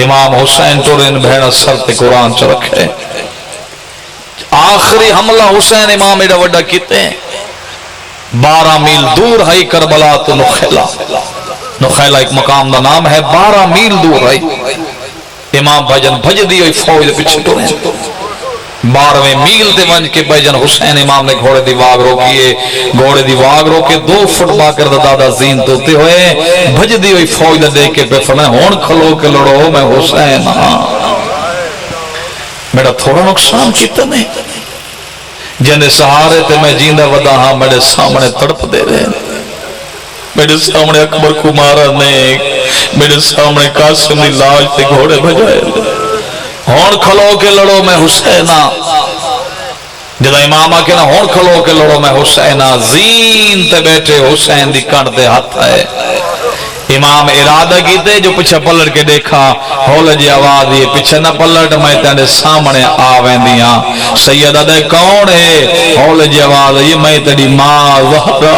امام حسین ٹورن بہنا سر تے قرآن چ رکھے آخری حملہ حسین امام ایڈا وڈا کیتے ہیں 12 میل دور ہے کربلا تو نخیلہ ایک مقام دا نام ہے 12 میل دور ہے امام بھجن بھج دی ہوئی فوج دے پچھے ٹورن 12ویں میل تے ونج کے بھجن حسین امام نے گھوڑے دی واگ روکیے گھوڑے دی واگ روکے 2 فٹ باکر دا دادا زین توتے ہوئے بھج دی ہوئی فوج دے دیکھ کے پہ فرمائے ہون کھلو کے لڑو میں حسین ہاں میرا تھوڑا نقصان کیتا نہیں جنے سہارے تے میں جیندہ ودا ہاں میرے سامنے تڑپ دے رہے میرے سامنے اکبر کو مارا نہیں میرے سامنے قاسم دی لاش تے گھوڑے بھجائے ہون کھلو کے لڑو میں حسینہ جدا امامہ کے نا ہون کھلو کے لڑو میں حسینہ زین تے بیٹھے حسین دی کانٹ دے ہاتھ ہے امام ارادہ کیتے جو پچھے پلٹ کے دیکھا ہول جی آواز یہ پچھے نہ پلٹ میں تیرے سامنے آویں دیاں سیدہ دے کون ہے ہول جی آواز یہ میں تیری ماں زہرا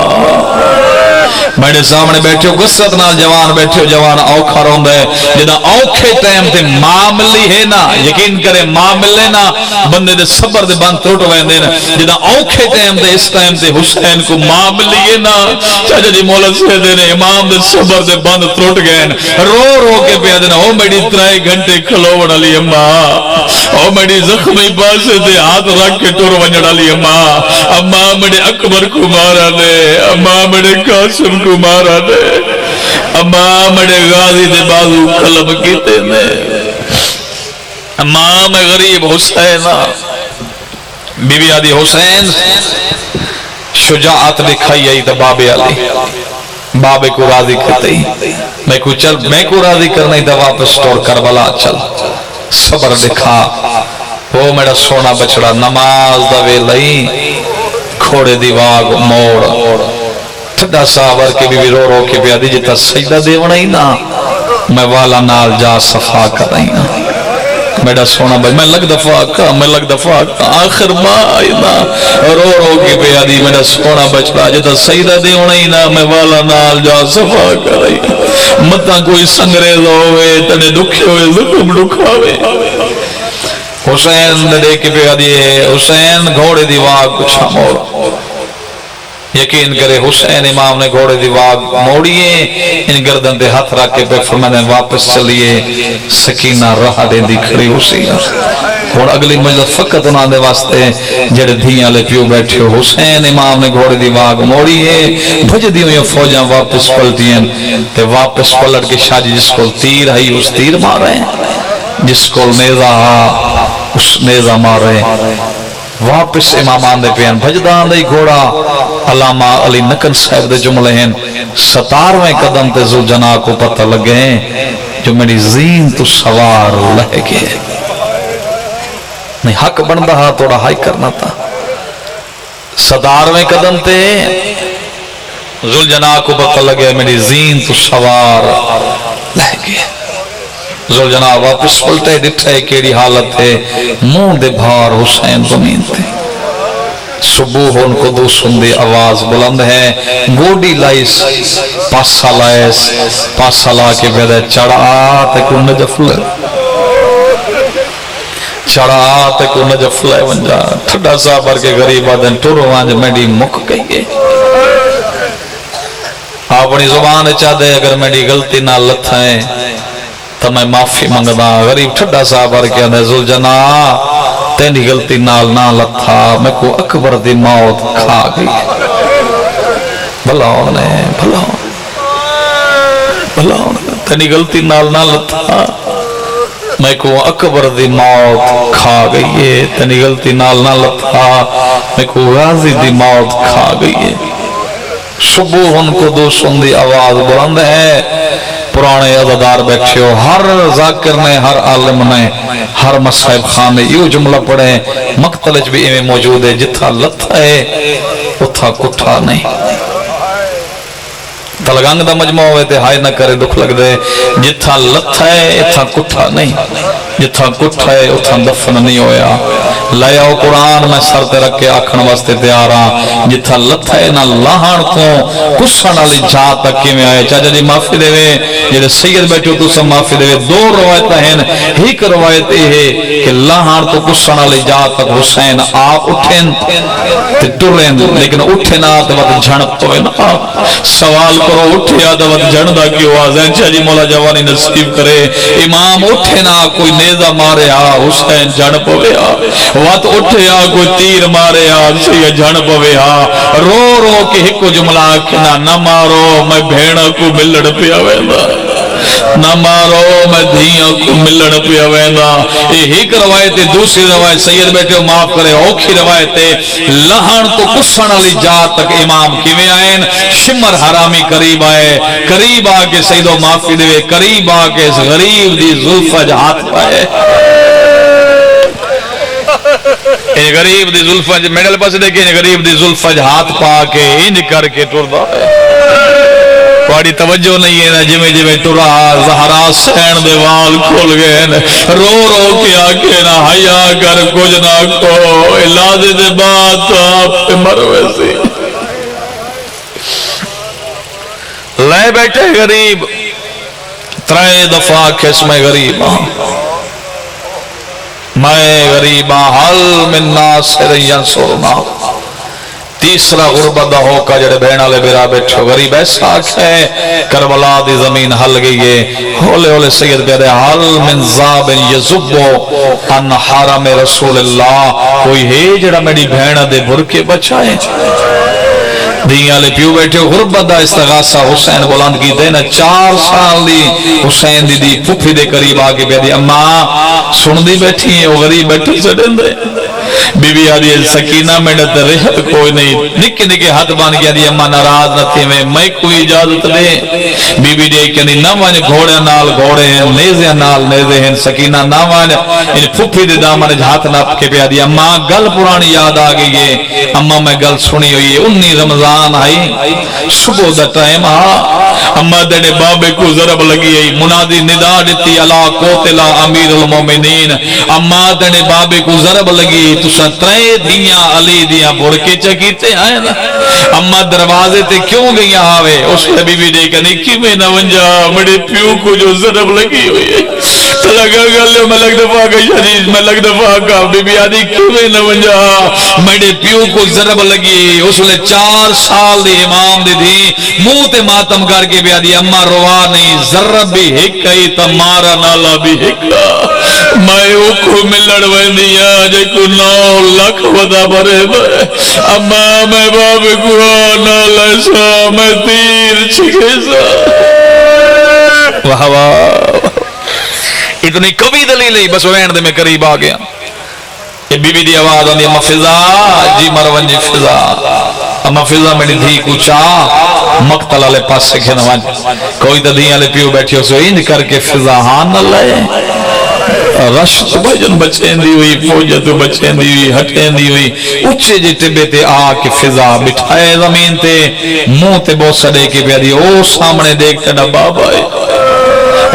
میرے سامنے بیٹھے ہو گسرت نال جوان بیٹھے ہو جوان اوکھا روندا ہے جدا اوکھے ٹائم تے ماں ملی ہے نا یقین کرے ماں ملے نا بندے دے صبر دے بند ٹوٹ ویندے نا جدا اوکھے ٹائم تے اس ٹائم تے حسین کو ماں ملی ہے نا چاچا جی مولا سیدے نے امام دے صبر دے بند ٹوٹ گئے رو رو کے پیا دینا او میری 3 گھنٹے کھلوون والی اماں او میری زخمی پاسے تے ہاتھ رکھ کے ٹر ونجن والی اماں میرے اکبر کو مارا دے اماں میرے قاسم کو مارا دے اماں میرے غازی دے بازو قلم کیتے نے اماں میں غریب حسین بی بی آدھی حسین شجاعت دکھائی آئی تو بابے علی بابے کو راضی کرتے ہی میں کو راضی کرنا ہی تو واپس توڑ کربلا چل صبر دکھا وہ میرا سونا بچڑا نماز دا ویلئی کھوڑے دی واگ موڑ تھڑا صحابر کے بھی رو رو کے بیادی جتا سجدہ دیونا ہی نا میں والا نال جا صفا کر رہی نا میرا سونا بھائی میں لگ دفعہ کا آخر ماں آئی نا رو رو کے بیادی میرا سونا بچڑا جتا سجدہ دیونا ہی نا میں والا نال جا صفا کر رہی نا متا کوئی سنگریز ہوئے تنے دکھے ہوئے زخم دکھاوے حسین نے دیکھ پہ دیئے حسین گھوڑے دی واگ کچھا موڑ یقین کرے حسین امام نے گھوڑے دی واگ موڑیے ان گردن دے ہاتھ رکھ کے پہ فرمانے واپس چلیے سکینہ رہا دیں دی کھڑی اسی اور اگلی مجلس فقط انہاں دے واسطے جڑے دھیاں لے پیو بیٹھے ہو حسین امام نے گھوڑے دی واگ موڑیے بھج دیوں یہ فوجاں واپس پلٹیاں تے واپس پلٹ کے شاہ جس کو تیر ہے اس تیر مار رہے ہیں جس کو نیزہ اس نیزہ مارے واپس امامان دے پیان بھجدان دے گھوڑا علامہ علی نقن صاحب دے جملے ہیں 17ویں قدم تے ذوالجناح کو پتہ لگے ہیں جو میری زین تو سوار لے گئے نہیں حق بندہ ہاں توڑا ہائی کرنا تھا 17ویں قدم تے ذوالجناح کو پتہ لگے میری زین تو سوار لے گئے ذوالجناح واپس پلٹے دکھائے کیڑی حالت ہے منہ دے بھار حسین زمین تھے صبح ان کو دو سندی آواز بلند ہے گوڑی لائس پاسا لائس پاسا لا کے بیدے چڑھا تے کو نجف لے چڑھا تے کو نجف لے ونجا تھڑا صاحبر کے غریب آدھن ٹورو وانج میڈی مک گئی ہے اپنی زبان چاہ دے اگر میڈی غلطی نہ لتھائیں تو میں معافی منگدا غریب ٹھڈا صاحب آر کیا دے ذوالجناح تینی غلطی نال نہ لتھا میں کو اکبر دی موت کھا گئی بھلا ہونے تینی غلطی نال نہ لتھا میں کو اکبر دی موت کھا گئی ہے تینی غلطی نال نہ لتھا میں کو غازی دی موت کھا گئی ہے صبح ان کو دو سندی آواز بلند ہے پرانے عزدار بیٹھے ہو ہر ذاکر نے ہر عالم نے ہر مصحب خان نے یہ جملہ پڑھے مقتلج بھی ایمیں موجود ہے جتھا لتھا ہے اتھا کٹھا نہیں تلگانگ دا مجموع ہوئے تھے ہائے نہ کرے دکھ لگ دے جتھا لتھا ہے اتھا کٹھا نہیں جتھا کٹھا ہے اتھا دفن نہیں ہویا لائے او قرآن میں سر تے رکھ کے آکھن واسطے تیارا جتھا لتھا ہے نہ لاہن کو کسن علی جا تک کی میں آئے چاچا جی معافی دے وے جیدے سید بیٹھو تو سب معافی دے وے دو روایتہ ہیں ایک روایت ہے کہ لاہن تو کسن علی جا تک حسین آپ اٹھیں تے ٹرین لیکن اٹھے نہ تے وقت جھنپ تو ہے نا سوال کرو اٹھے آدھوت جھنڈا کی آوازیں چاہ جی مولا جوانی نصیب کرے امام اٹھے نہ کوئی نیزہ مارے حسین جھنپ ہوئے وقت اٹھے کوئی تیر مارے سید جھنپ ہوئے رو رو کے ہکو جملہ کنا نہ مارو میں بھیڑا کو ملڑ پیا ویندہ نہ مارو میں دھیاں کو ملڑ پیا ویندہ یہ ایک روایت دوسری روایت سید بیٹھے معاف کرے اوکھی روایت لہن تو کسن علی جا تک امام کیویں آئین شمر حرامی قریب آئے قریب آکے سیدو معافی دے قریب آکے اس غریب دی زلفج ہاتھ پائے غریب دی زلفج میڈل پاس دیکھیں غریب دی زلفج ہاتھ پا کے انج کر کے ٹردا ہے بڑی توجہ نہیں ہے نا جمیں جمیں ٹرا زہرا سین دے وال کھول گئے رو رو کے آکے نا حیا کر کچھ نہ کو علاج دے بات آپ پہ مر ویسی میں بیٹھے غریب 3 دفعہ کس میں غریب ہاں، میں غریب ہاں، حل من ناصر ینصرنا. تیسرا غربت دا ہو کا جڑے بہن والے میرا بیٹھو غریب ایسا ہے کربلا دی زمین ہل گئی ہے. ہولے ہولے سید کہہ رہے حل من ذاب یذبو ان حرم رسول اللہ، کوئی ہے جڑا میری بہن دے برکے بچائے. دیاں لے پیو بیٹھے غربت دا استغاثہ حسین بلند کی دینا 4 سال دی حسین دی پھپھی دے قریب آگے بیٹھی اماں سن دی بیٹھی ہیں وہ غریب بیٹھے سے دن دے بی بی آدھی سکینہ میں ڈت رہت کوئی نہیں نکے نکے ہاتھ بان گیا دی اماں ناراض نہ تھے میں کوئی اجازت دے بی بی دے کہنی نہ وان گھوڑے نال گھوڑے ہیں نیزے نال نیزے ہیں سکینہ نہ وان ان پھپھی دے دامن ہاتھ نہ کے پیا دی اماں گل پرانی یاد آ گئی ہے اماں میں گل سنی ہوئی ہے 19 رمضان آئی صبح دا ٹائم اماں دے بابے کو ضرب لگی ہے منادی ندا دیتی الا قوتلا امیر المومنین اماں دے بابے کو ضرب لگی تسا 3 دیاں علی دیاں بڑکے چکیتے آئے نا اماں دروازے تے کیوں گئی آوے اس نے بی بی دے کہنی کی میں نہ ونجا میرے پیو کو جو ضرب لگی ہوئی ہے لگا گلے میں لگ دفعہ گئی شریف میں لگ دفعہ کا بی بی آدھی کی میں نہ ونجا میرے پیو کو ضرب لگی اس نے 4 سال دی امام دی تھی منہ تے ماتم کر کے بیا دی اماں روا نہیں ضرب بھی ہک ہی تمارا نالا بھی ہکا میں اوکھو ملڑ ویندیاں جے کو 9 لاکھ ودا بھرے اماں میں باب کو نالا سا میں تیر چھکے سا واہ واہ اتنی کبھی دلیل ہی بس وین دے میں قریب آ گیا یہ بی بی دی آواز آنی اما فضا جی مرون جی فضا اما فضا میری دھی کو چاہ مقتل علی پاس سے کھینا وانج کوئی تا دھی علی پیو بیٹھی ہو سو انج کر کے فضا ہاں نہ لائے رشت بجن بچیں دی ہوئی فوجت بچیں دی ہوئی ہٹیں دی ہوئی اچھے جی ٹبے تے آ کے فضا بٹھائے زمین تے منہ تے بہت سڑے کے بیادی او سامنے دیکھتے نا بابا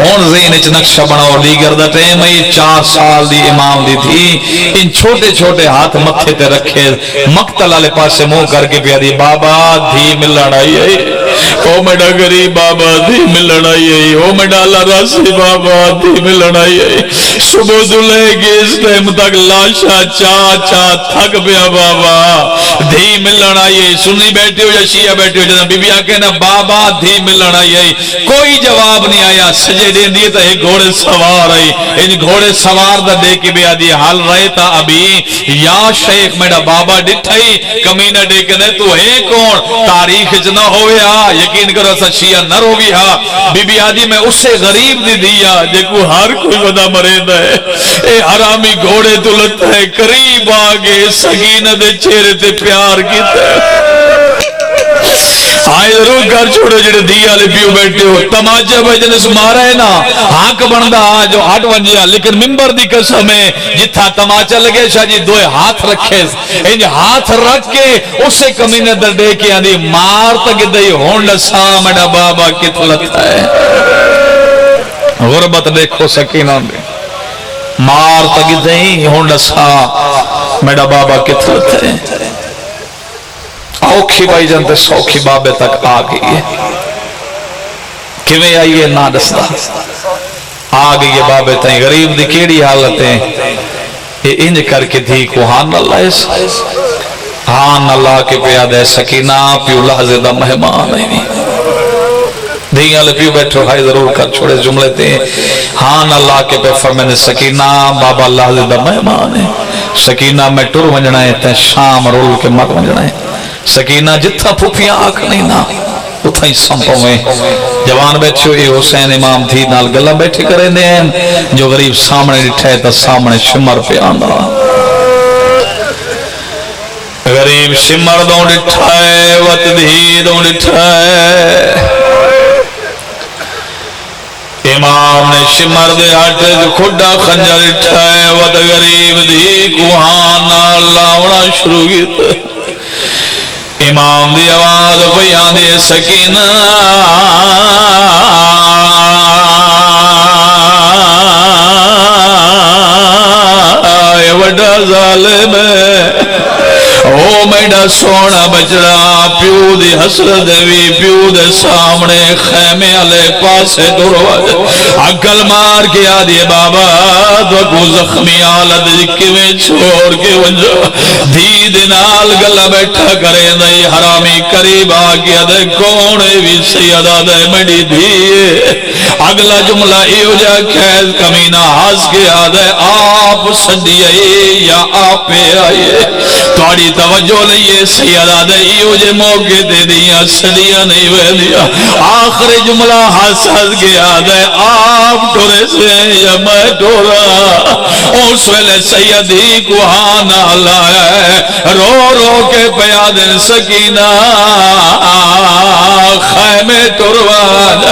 اور ذہن اچ نقشہ بناؤ دیگر دا ٹائم ہے 4 سال دی امام دی تھی ان چھوٹے چھوٹے ہاتھ متھے تے رکھے مقتل والے پاسے منہ کر کے پیا دی بابا دھی ملن آئی ہے او میڈا غریب بابا دھی ملن آئی ہے او میڈا اللہ راسی بابا دھی ملن آئی ہے صبح دلے گے اس ٹائم تک لاشا چا تھک پیا بابا دھی ملن آئی ہے سنی بیٹھے ہو یا شیعہ بیٹھے ہو جانا بی بی آکے نا بابا دھی ملن آئی ہے کوئی جواب نہیں آیا سجے دین دیئے تا ایک گھوڑے سوار آئی ان گھوڑے سوار دا دے کے بھی آدھی حال رہے تا ابھی یا شیخ میڈا بابا ڈٹھائی کمینہ دے کے نے تو ہے کون تاریخ جنہ ہوئے یقین کرو سا شیعہ نہ روی بی بی آدھی میں اس سے غریب دی دیا جے کو ہر کوئی ودا مرید ہے اے حرامی گھوڑے تو لگتا ہے قریب آگے سکینہ دے چہرے تے پیار کیتا ہے آئے ضرور گھر چھوڑے جڑے دیا لے پیو بیٹھے ہو تماچہ بھجنے سے مارا ہے نا ہاک بندہ جو ہٹ ونجیا لیکن ممبر دی قسم ہے جتھا تماچہ لگے شاہ جی دوئے ہاتھ رکھے انج ہاتھ رکھ کے اسے کمینے در دے کے آدھی مار تک دئی ہونڈ سامڑا بابا کت لگتا ہے غربت دیکھو سکینہ دے مار تک دئی ہونڈ سامڑا بابا کت لگتا ہے اوکھی بھائی جانتے سوکھی بابے تک آ گئی ہے کیویں آئیے نہ دستا آ گئی ہے بابے تائیں غریب دی کیڑی حالتیں یہ انج کر کے تھی کو ہان اللہ اس ہان اللہ کے پیاد ہے سکینہ پیو لحظے دا مہمان ہے دھیاں لے پیو بیٹھو بھائی ضرور کر چھوڑے جملے تھے ہان اللہ کے پہ فرمانے سکینہ بابا لحظے دا مہمان ہے سکینہ میں ٹر ونجنا ہے تے شام رول کے مت ونجنا ہے سکینہ جتھا پھوپیاں آکھ نہیں نا اتھا ہی سمپوں میں جوان بیٹھو اے حسین امام تھی نال گلہ بیٹھے کرے دیں جو غریب سامنے ڈٹھائے تا سامنے شمر پہ آنا غریب شمر دوں ڈٹھائے وط دھی دوں ڈٹھائے امام نے شمر دے ہٹے کھڑا خنجر ڈٹھائے وط غریب دھی کوہانا لاؤنا شروع کیتا امام دی آواز بیان دے سکینہ اے وڈا ظالم ہے او میڈا دا سونا بچڑا پیو دی حسرت وی پیو دے سامنے خیمے والے پاسے دروازے عقل مار کے آدھی بابا تو کو زخمی حالت کیویں چھوڑ کے ونجا دھی دے نال گلا بیٹھا کرے نہیں حرامی قریب آ گیا دے کون بھی سیدہ دے مڑی دھی اگلا جملہ ایو جا خیز کمینہ ہنس کے آدھے آپ سدی آئیے یا آپ آئیے توڑی توجہ لئیے سیدہ دے ایو جے موقع دے دیا سدیاں نہیں ہوئے دیا آخری جملہ ہنس کے آدھے آپ ٹورے سے یا میں ٹورا اس ویلے سیدی کو ہانا لائے رو رو کے پیادن سکینہ خیمے ٹوروان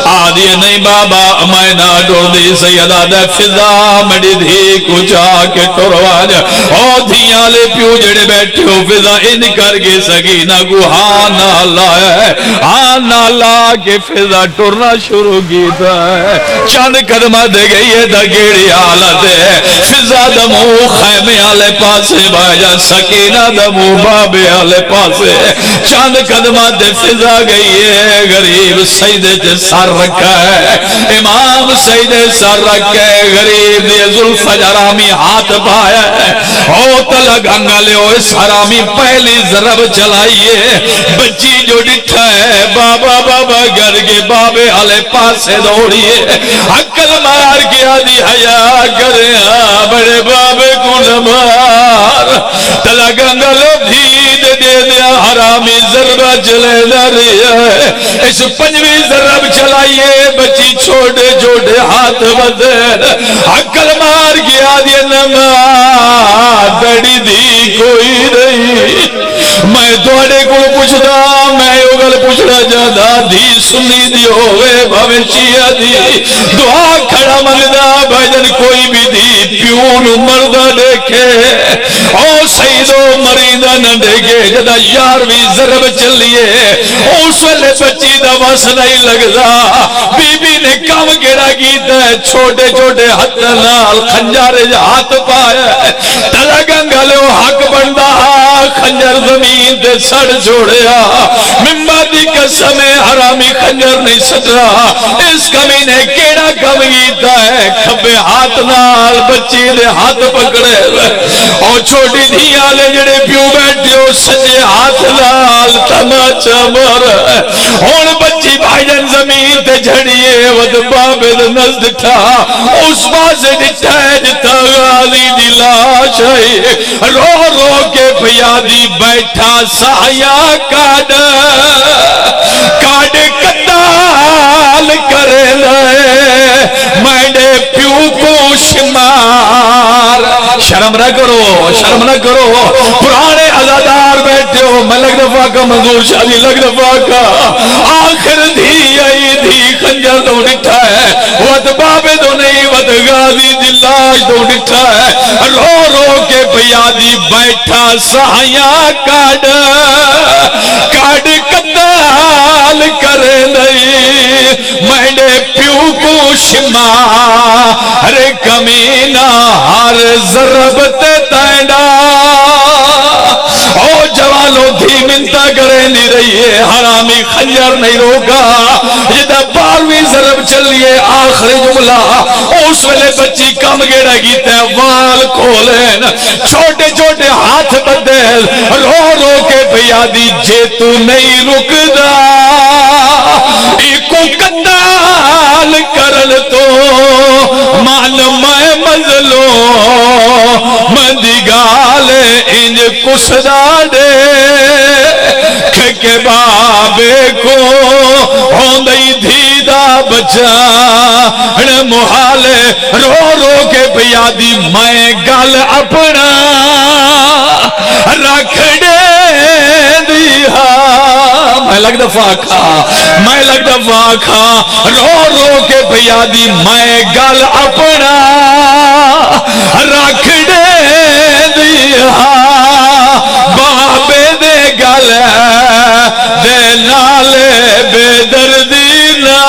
آدھی نہیں بابا میں نہ ٹور دی سیدہ دے فضا مڑی دھی کو جا کے ٹوروان او دھیاں لے پیو جڑے بیٹھے ہو فضا ان کر کے سکینہ کو ہانا لائے ہانا لا کے فضا ٹورنا شروع کیتا ہے چند قدمہ دے گئی ہے دا گیڑی حالت ہے فضا دمو خیمے آلے پاسے باجا سکینہ دمو بابے آلے پاسے چند قدمہ دے فضا گئی ہے غریب سیدے تے سر رکھا ہے امام سیدے سر رکھا ہے غریب دے ذوالفجر حرامی ہاتھ پایا ہے او تلگ انگلے او اس حرامی پہلی ضرب چلائیے بچی جو ڈٹھا ہے بابا بابا گر کے بابے آلے پاسے دوڑیے عقل مار کے آدھی حیا کرے بڑے بابے کو نمار تلگ انگلے دھید دے دیا حرامی ضربہ چلے لاری ہے اس پنجوی ضرب چلائیے بچی چھوٹے چھوٹے ہاتھ بدر عقل مار گیا دیا نمار بڑی دی کوئی نہیں میں دوڑے کو پوچھتا میں اگل پوچھنا جانا دی سنی دی ہوئے بھوشیہ دی دعا کھڑا مردہ بھجن کوئی بھی دی پیون مردہ دیکھے او سیدو مریدہ نہ دیکھے جدہ یاروی ضرب چلیے اس ویلے بچی دا وس نہیں لگتا بی بی نے کام گرا گیتا ہے چھوٹے چھوٹے ہاتھ نال خنجارے ہاتھ پایا تلگن گلے وہ حق بندہ خنجر زمین دے سڑ چھوڑیا ممبر دی قسم حرامی خنجر نہیں سٹرا اس کمینے کیڑا کم گیتا ہے کھبے ہاتھ نال بچی دے ہاتھ پکڑے اور چھوٹی دھی آلے جڑے پیو بیٹھے ہو سجے ہاتھ نال تماچا مر ہون بچی بھائی جن زمین تے جھڑیے ود بابے دے نزد تھا اس بازے ڈٹھا ہے جتا غازی دی لاش ہے رو رو کے پیادی بیٹھا سایا کاڈ کتال کرے لائے میں پیو کو شمار شرم نہ کرو شرم نہ کرو پرانے عزادار بیٹھے ہو میں لگ دفعہ کا منظور شادی لگ دفعہ کا آخر دھی آئی دھی خنجر دو ڈٹھا ہے ود بابے دو نہیں ود غازی دی لاش دو ڈٹھا ہے رو رو کے پیادی بیٹھا سایاں کاڈ کتال کرے نہیں میں نے پیو کو شما ہر کمینہ ہر ضرب تے تینڈا او جوانوں دھی منتا کرے نہیں رہی ہے حرامی خنجر نہیں روکا جدہ 12ویں ضرب چلیے آخری جملہ اس ویلے بچی کم گیڑا گیتے وال کھولین چھوٹے چھوٹے ہاتھ بدل رو رو کے پیادی جے تو نہیں رکدا ایکو قتال کرن تو مان میں مزلو مندی گالے انج کسدا دے کہ بابے کو ہوندئی دھیدہ بچا محالے رو رو کے پیادی میں گل اپنا رکھ دے دیا میں لگ دفعہ کھا رو رو کے پیادی میں گل اپنا رکھ دے دیا بابے دے گل دے نالے بے دردی نا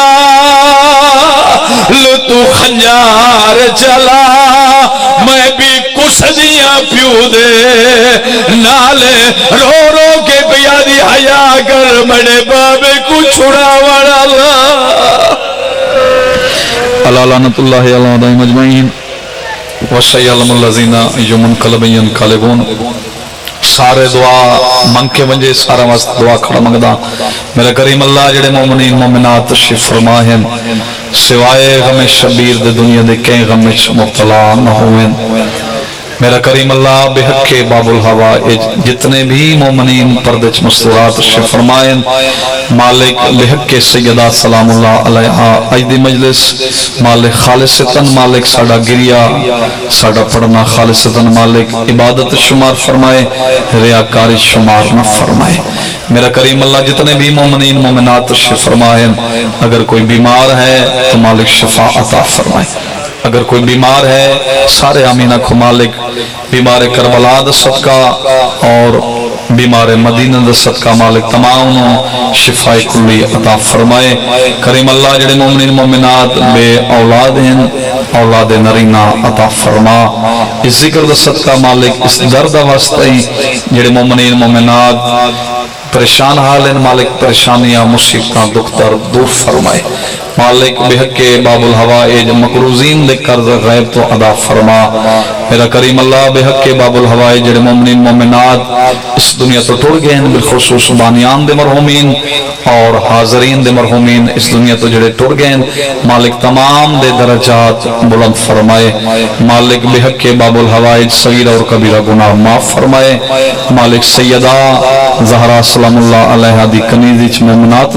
لو تو خنجار چلا میں بھی سدیاں پیو دے نالے رو رو کے پیا دی حیا کر بڑے بابے کو چھڑا والا اللہ لعنت اللہ علیہ دائم اجمعین وسیعلم الذین یمنقلب ینقلبون سارے دعا منگ کے ونجے سارا واسطہ دعا کھڑا منگدا میرا کریم اللہ جڑے مومنین مومنات تشریف فرما ہیں سوائے غم شبیر دے دنیا دے کہیں غم وچ مبتلا نہ ہوئیں میرا کریم اللہ بحق کے باب الحوائج جتنے بھی مومنین پردچ مستورات تشریف فرمائیں مالک بحق کے سیدہ سلام اللہ علیہ اجدی مجلس مالک خالصتاً مالک ساڑا گریا ساڑا پڑھنا خالصتاً مالک عبادت شمار فرمائے ریاکاری شمار نہ فرمائے میرا کریم اللہ جتنے بھی مومنین مومنات تشریف فرمائیں اگر کوئی بیمار ہے تو مالک شفا عطا فرمائے اگر کوئی بیمار ہے سارے آمینہ کو مالک بیمار کربلا دا صدقہ اور بیمار مدینہ دا صدقہ مالک تمام شفاء کلی عطا فرمائے کریم اللہ جڑے مومنین مومنات بے اولاد ہیں اولاد نرینہ عطا فرما اس ذکر دا صدقہ مالک اس درد واسطہ جڑے مومنین مومنات پریشان حال ہیں مالک پریشانیاں مصیبتاں دکھ درد دور فرمائے مالک بحق کے باب الحوائج مقروضین دے قرض غیب تو ادا فرما میرا کریم اللہ بحق کے باب الحوائج جڑے مومنین مومنات اس دنیا تو ٹوڑ گئے ہیں بالخصوص بانیان دے مرحومین اور حاضرین دے مرحومین اس دنیا تو جڑے ٹوڑ گئے ہیں مالک تمام دے درجات بلند فرمائے مالک بحق کے باب الحوائج صغیرہ اور کبیرہ گناہ معاف فرمائے مالک سیدہ زہرا سلام اللہ علیہ دی کنیزی مومنات